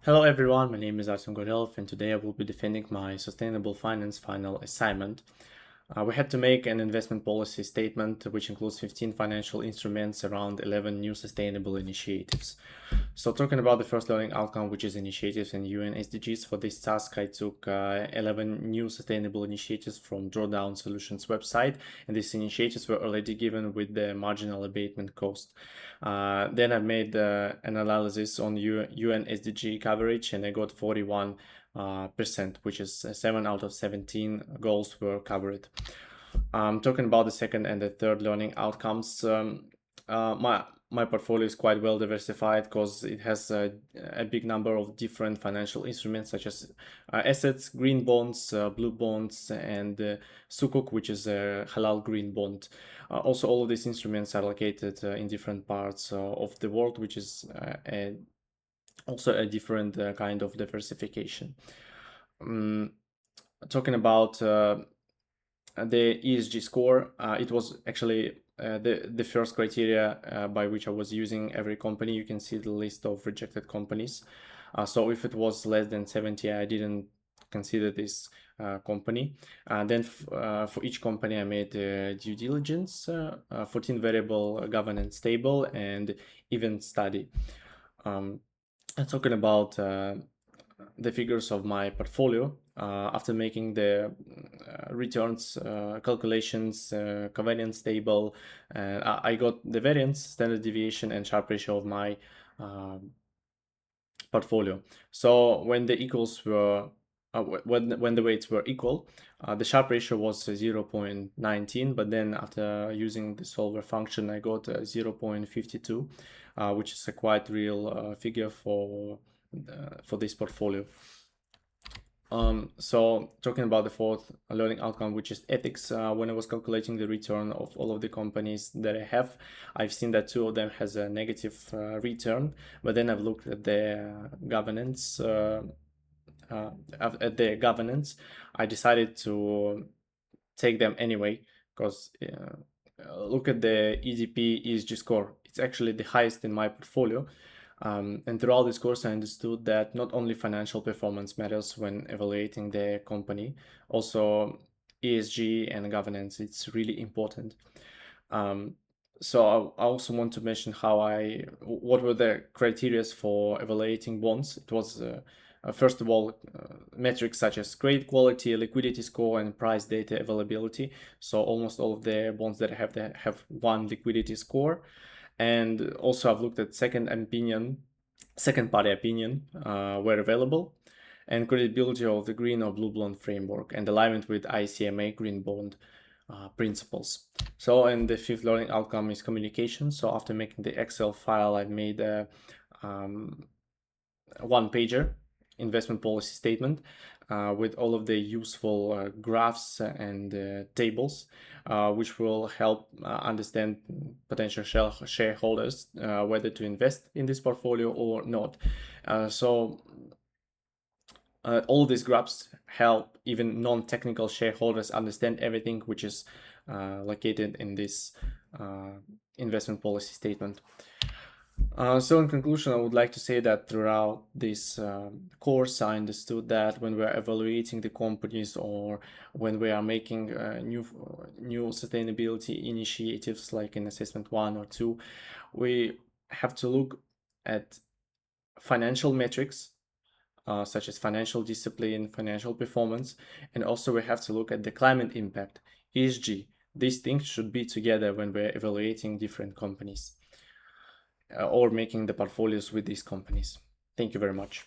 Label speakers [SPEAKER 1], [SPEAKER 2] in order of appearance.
[SPEAKER 1] Hello everyone, my name is Artem Gorelov and today I will be defending my sustainable finance final assignment. We had to make an investment policy statement which includes 15 financial instruments around 11 new sustainable initiatives. So talking about the first learning outcome, which is initiatives and UN SDGs, for this task I took 11 new sustainable initiatives from Drawdown Solutions website, and these initiatives were already given with the marginal abatement cost. Then I made an analysis on UN SDG coverage and I got 41%, which is 7 out of 17 goals were covered. Talking about the second and the third learning outcomes, my portfolio is quite well diversified because it has a big number of different financial instruments such as assets, green bonds, blue bonds, and sukuk, which is a halal green bond. Also, all of these instruments are located in different parts of the world, which is also a different kind of diversification. Talking about the ESG score, it was actually the first criteria by which I was using every company. You can see the list of rejected companies. So if it was less than 70, I didn't consider this company. Then for each company, I made due diligence, 14 variable governance table, and event study. Talking about the figures of my portfolio, after making the returns calculations, covariance table, I got the variance, standard deviation, and Sharpe ratio of my portfolio. So when the equals were when the weights were equal, the Sharpe ratio was 0.19, but then after using the solver function, I got 0.52, which is a quite real figure for this portfolio. So talking about the fourth learning outcome, which is ethics, when I was calculating the return of all of the companies that I have, I've seen that 2 of them has a negative return, but then I've looked at their governance. I decided to take them anyway because look at the EDP ESG score. It's actually the highest in my portfolio. And throughout this course, I understood that not only financial performance matters when evaluating the company, also ESG and governance, it's really important. So I also want to mention what were the criteria for evaluating bonds. It was first of all, metrics such as credit quality, liquidity score, and price data availability. So almost all of the bonds that have one liquidity score. And also I've looked at second party opinion where available, and credibility of the green or blue bond framework and alignment with ICMA green bond principles. So, and the fifth learning outcome is communication. So after making the Excel file, I made a one-pager investment policy statement with all of the useful graphs and tables, which will help understand potential shareholders whether to invest in this portfolio or not. All these graphs help even non-technical shareholders understand everything which is located in this investment policy statement. So in conclusion, I would like to say that throughout this course, I understood that when we're evaluating the companies or when we are making new sustainability initiatives like in assessment 1 or 2, we have to look at financial metrics such as financial discipline, financial performance, and also we have to look at the climate impact, ESG. These things should be together when we're evaluating different companies or making the portfolios with these companies. Thank you very much.